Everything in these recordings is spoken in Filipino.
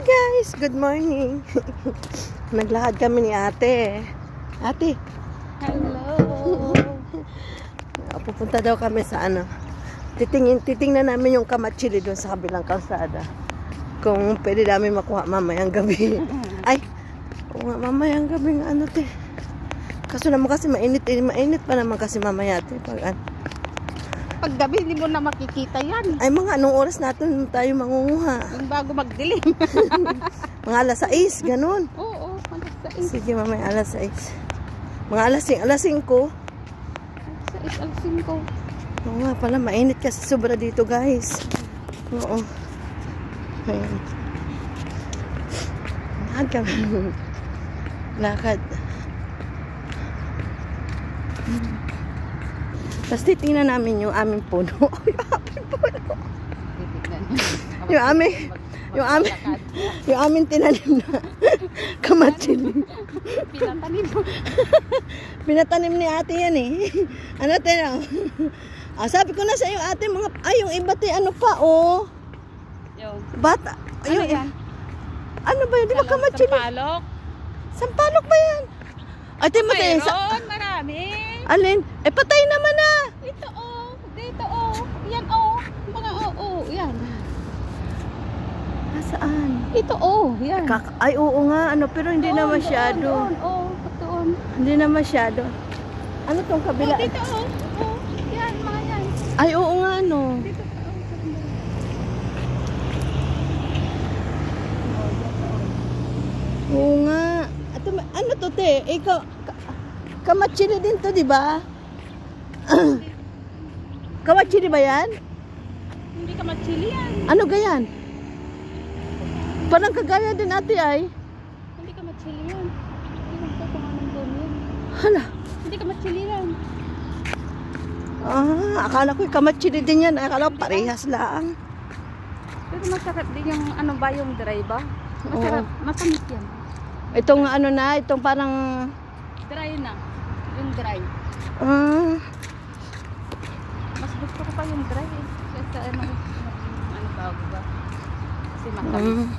Guys, good morning. Naglakad kami ni ate. Ate. Hello. Pupunta daw kami sa ano. Titingnan namin yung kamatsili doon sa kabilang kalsada. Kung pwede namin makuha mamayang gabi. Ay, oo nga, mamayang gabi nga ano te. Kaso naman kasi mainit pa naman kasi mamaya te. Pag gabi, hindi mo na makikita yan. Ay mga anong oras natin tayo mangunguha? Yung bago magdilim. Mga alas 6, ganun. Oo, alas 6. Sige mamaya alas 6. Mga alas 5. Alas 6, alas 5. Oo nga pala, mainit kasi sobra dito guys. Oo. Ayan. Lakad kami. Lakad. Tapos titingnan namin yung aming puno. Yung aming tinanim na kamatsili. Pinatanim. Pinatanim ni ate yan eh. Ano tayo? Sabi ko na sa iyo ate, yung iba ano pa oh. Yung bata. ano yan? Ano ba yun? Di ba kamatsili? Sampalok. Sampalok ba yan? Ate mo tayo. Marami. Alin? Patay naman na. Ito oh. Dito oh. Yan oh. Mga oh. Yan. Saan? Ito oh. Yan. Ay oo nga. Ano, pero hindi na masyado. Doon. Hindi na masyado. Ano tong kabila? Dito oh. Yan. Mga yan. Ay oo nga ano. Dito Oo nga. Ano to te? Ikaw, kamatsili din to, di ba? Kamatsili ba yan? Hindi kamatsili yan. Ano gayan? Parang kagaya din ate ay. Hindi kamatsili yan. Hindi ko kung anong doon yan. Hala. Hindi kamatsili yan. Akala ko kamatsili din yan. Akala ko parehas lang. Pero masarap din yung ano ba yung dry ba? Masarap. Masamit yan. Itong ano na, itong parang Dry na. Yung dry. Mas gusto ko pa yung dry eh. Kasi ano tawag ba? Kasi matamis.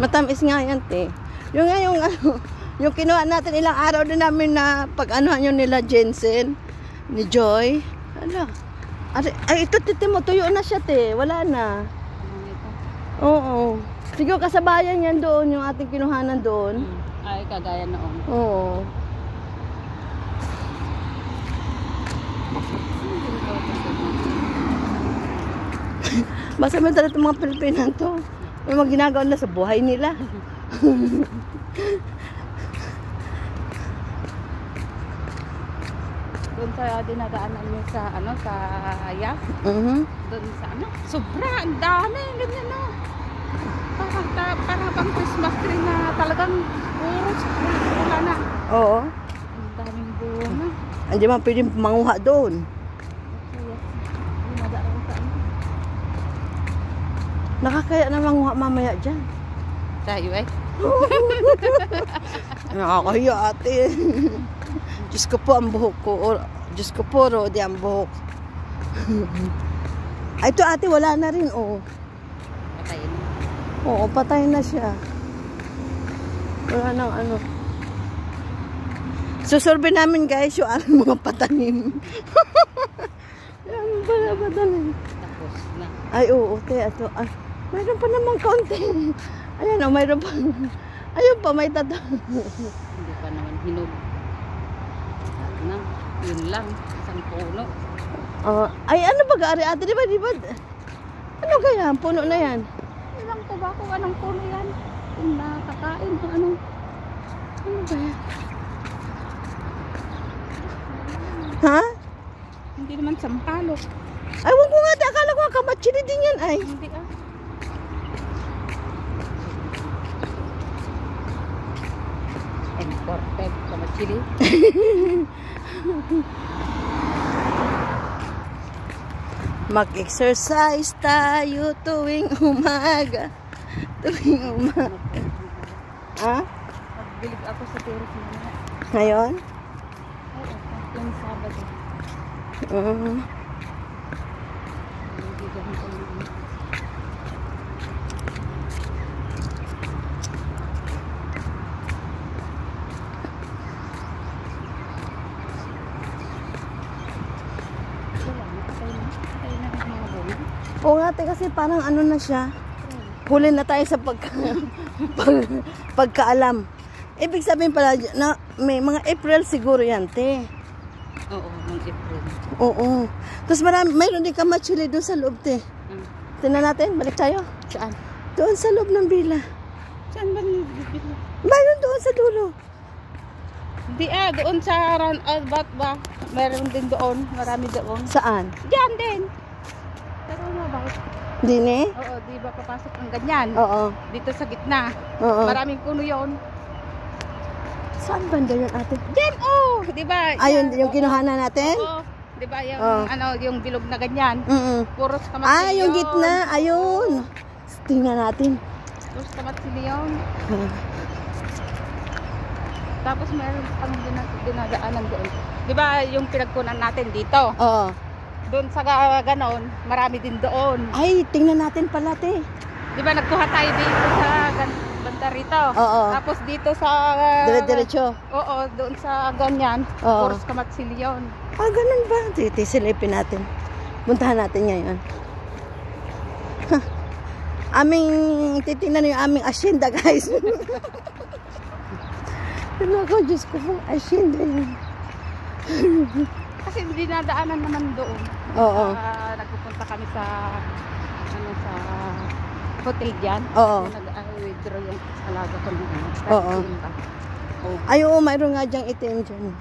Matamis nga yan, te. Yung nga yung ano, yung kinuha natin ilang araw din namin na pag-anuhan yun nila Jensen, ni Joy. Ano? Ay, ito, titi mo, tuyo na siya, te. Wala na. Oo. Siguro kasabayan yan doon, yung ating kinuhanan doon. Ay, kagaya noon. Oo. Basta may talaga itong mga Pilipinan to. May mga ginagawa na sa buhay nila. Doon sa dinadaanan niyo sa ano, sa Ayas. Doon sa ano. Sobra, ang dami. Ganyan no. Parang pang Christmas tree na talagang wala na. Oo. Ang daming bunga. Hindi man pwede manguha doon. Nakakaya na manguha mamaya dyan. Tayo eh. Nakakahiya ate. Diyos ko po ang buhok ko. Diyos ko po, Rodi ang buhok. Ay, ito ate, wala na rin, oh. Patayin. Oo, patay na siya. Wala nang ano. Susurvey namin guys yung ano mga patanim. Yan pala patanim. Tapos na. Ay, oo, te, ito. Mayroon pa namang konti. Ayan, oh, mayroon pa. Ayun pa, may tata. Hindi pa naman hinog. Na, yun lang. Isang puno. Ay, ano ba gari ate? Di ba? Ano kaya? Puno na yan. Ilang ko ba kung anong puno yan? Kung nakakain kung anong. Ano ba yan? Ha? Hindi naman sampalok. Ay, wag ko nga. Akala ko kamatsili din yan ay. Hindi ah. Imported kamatsili. Mag-exercise tayo tuwing umaga. Ha? Magbilig ako sa terrace na. Ngayon? Oo, yung Sabado. ate kasi parang ano na siya. Huli na tayo sa pagkaalam. Ibig sabihin pala na may mga April siguro yan, te. Oo, ng April. Oo. Tapos mayroon din kamachili doon sa loob, te. Tingnan natin, balik tayo. Saan? Doon sa loob ng bila. Saan ba nilibili? Mayroon doon sa dulo. Hindi doon sa ba't ba? Meron din doon, marami doon. Saan? Diyan din. Pero ano ba? Din eh? Oo, di ba papasok ang ganyan? Oo. Dito sa gitna. Oo. Maraming puno yon. Saan banda yun, ate? Diyan, di ba? Ayun, yung kinuhanan natin? Oo. Di ba yung yung bilog na ganyan? Puros kamatili yung gitna, ayun. Tingnan natin. Puros kamatili yun. Tapos meron pang dinadaanan doon. Di ba yung pinagkunan natin dito? Oo. Doon sa ganon, marami din doon. Ay, tingnan natin pala, te. Di ba nagkuha tayo dito sa banda rito? Oo. Tapos dito sa... Dire-diretso. Oo, doon sa ganyan. Oo. Puros kamatsili yun. Ganun ba? Silipin natin. Puntahan natin ngayon. Titingnan yung aming asyenda, guys. Ano ko, Diyos ko po, asyenda yun. Kasi dinadaanan naman doon. Oo. Nagpupunta kami sa hotel dyan. Oo. Nag-withdraw yung alaga ko ng Oo. Ay, oo, mayroon nga dyang itim dyan.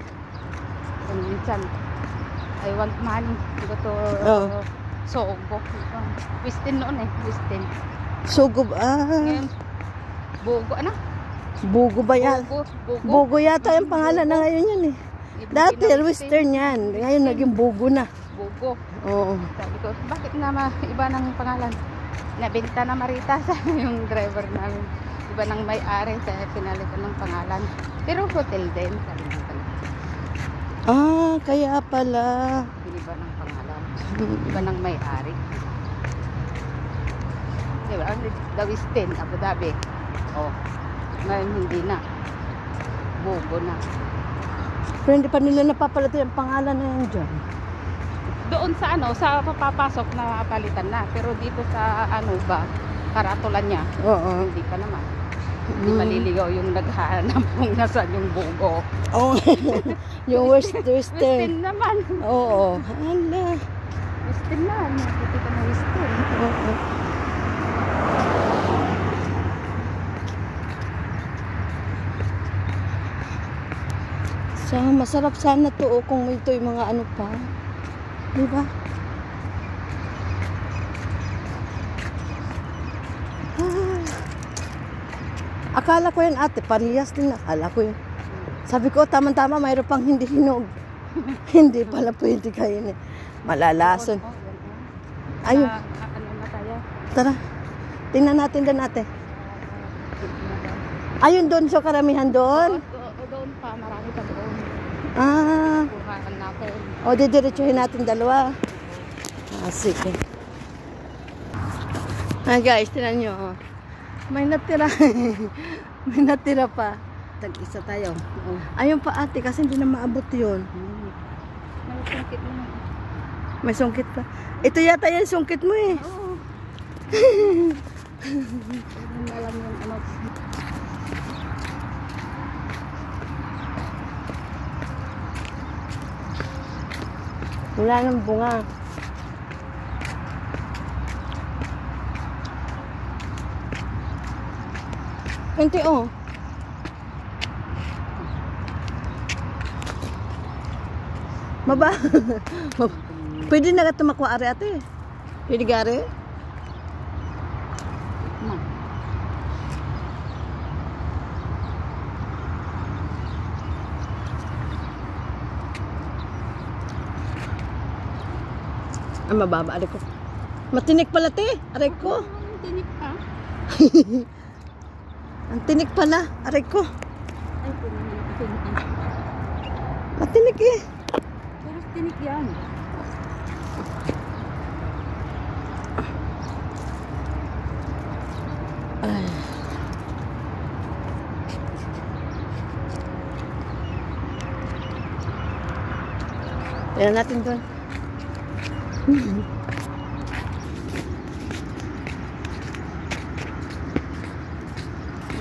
Kung minsan, I want money. Go to Sogo. Westin noon Westin. Sogo, Ngayon, Bogo, ano? Bugo ba yan? Bugo yata yung pangalan na ngayon yan eh. Dati, Western yan. Ngayon, naging Bugo na. Bugo. Oo. Sabi ko, bakit nga iba ng pangalan? Nabenta na Marita sa yung driver namin. Iba ng may-ari, kaya pinalitan ng pangalan. Pero hotel din. Sabi ng pangalan. Kaya pala. Iba ng pangalan. Iba ng may-ari. Diba? The Westin, Abu Dhabi. Ngayon hindi na. Bugo na. Pero hindi pa nila napapalitan yung pangalan na yan dyan. Doon sa sa papapasok na palitan na. Pero dito sa karatulan niya, hindi pa naman. Hindi maliligaw yung naghahanap kung nasaan yung Bugo. Yung Western. Westin naman. Oo. Hala. Westin na. Nakikita na Westin. Oo. So, masarap sana to kung may ito yung mga ano pa. Diba? Akala ko yun, ate, parehas din. Akala ko yun. Sabi ko, tama-tama, mayroon pang hindi hinog. Hindi pala pwede kayo. Malalason. Ayun. Na tayo? Tara. Tingnan natin doon, ate. Ayun doon, so karamihan doon. Doon pa, marami pa doon. Kuhaan natin. Didiretsuhin natin dalawa. Sige. Guys, tinan nyo. May natira. May natira pa. Tag-isa tayo. Ayun pa, ate, kasi hindi na maabot yun. May sungkit mo na. May sungkit pa. Ito yata yung sungkit mo eh. Oo. Hindi alam yung Wala nang bunga. Kunti Maba. Pwede na ka tumakwa ari ate. Pwede gari? Mababa, aray ko. Matinik pala, te. Aray ko. Tinik pa. Ang tinik pala. Aray ko. Ay, tinik. Matinik eh. Puros tinik yan. Ay. Tignan natin doon.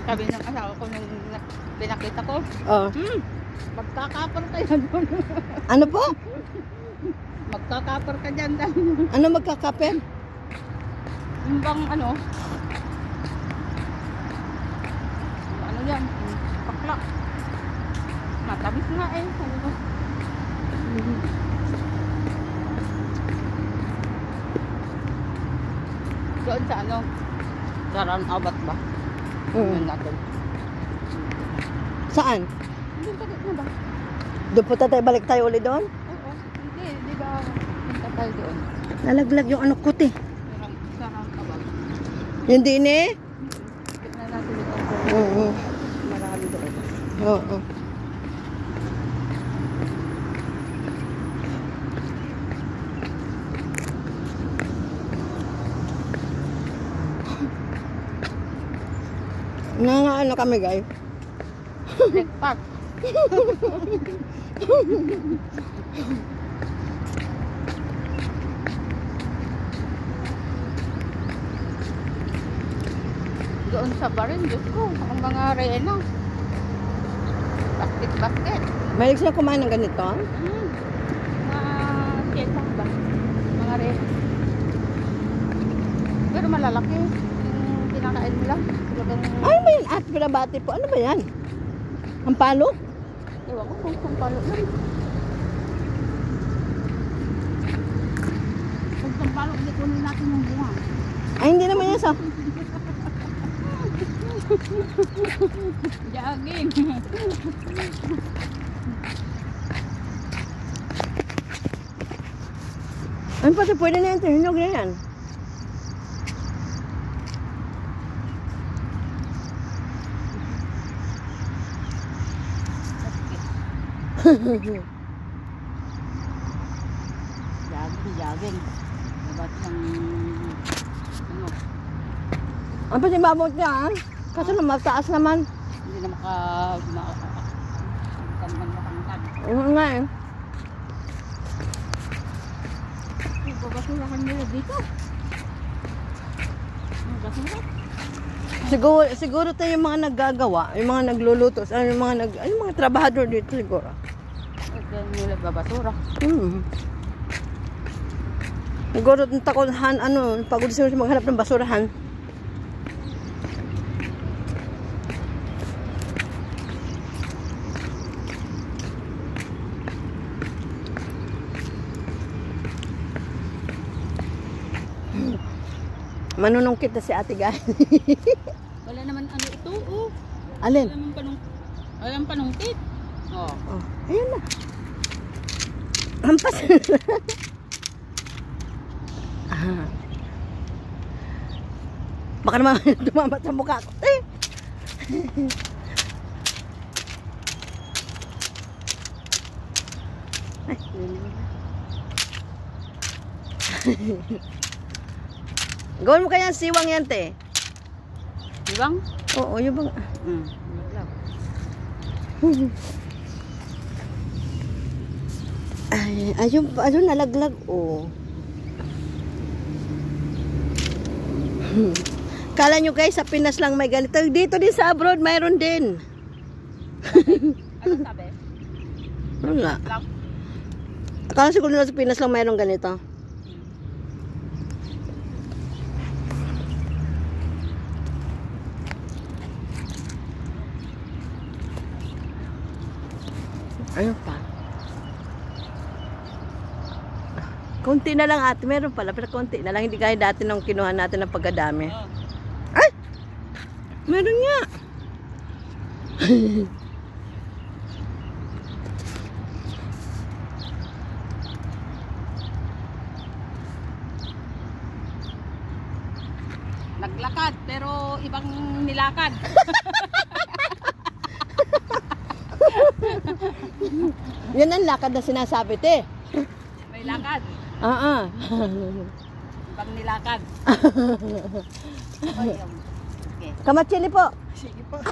Sabi ng asawa ko nung pinakita ko, Oh. magkakapar ka yan doon. Ano po? Magkakapar ka dyan. Ano magkakapen? Yung bang ano yan, pakla. Matamis nga eh. Sabi ko. Doon sa ano, sa roundabout ba? Yun natin. Saan? Doon sa gitna ba? Doon po tayo, balik tayo ulit doon? Oo. Hindi, di ba punta tayo doon? Nalaglag yung ano kuti. Sa roundabout. Yung din eh? Gitna natin ito. Oo. Marami doon. Oo. Ano kami guys? Lake Park. Doon sa barin, Diyos ko, ang mga rena. Basket. Mahilig sila kumain ng ganito? Mga ketang ba? Mga rena. Pero malalaki. Yung pinakain nila. Ano ba yan? At pinabati po. Ano ba yan? Ang palo? Ewan ko kung sampalo lang. Kung sampalo, hindi kunin natin yung bunga. Ay, hindi naman yan sa... Jogging. Ano pati pwede na yan? Hinog na yan. Jogging. Dapat ng ano, Ang pati babot niya, ha? Kasi mataas naman. hindi na makatangtag. Oo nga eh. Babasurahan nila dito. Basura. Siguro tayo yung mga naggagawa, yung mga nagluluto, yung mga trabahador dito siguro. Diyan nila babasura. Siguro takulhan, pagod siguro maghanap ng basurahan. Manunungkit na si ate guys. Wala naman ano ito, oh. Alin? Wala naman panungkit. Oh. Oh, ayun na. Hampas. Baka naman dumamat sa mukha ko. Ay. Gawin mo kaya siwang yan, te. Siwang? Oo, yung bang... Ay, ayun nalaglag, oh. Kala nyo guys, sa Pinas lang may ganito. Dito din sa abroad, mayroon din. Ano sabi? Wala. Akala siguro nila sa Pinas lang mayroon ganito. Ayun pa. Konti na lang ate, meron pala, pero konti na lang. Hindi kaya dati nung kinuha natin ng pagkadami. Ay! Meron nga! Naglakad, pero ibang nilakad. Yan ang lakad na sinasabi, te. May lakad. Ibang nilakad. Okay. Kamatsili po. Sige po.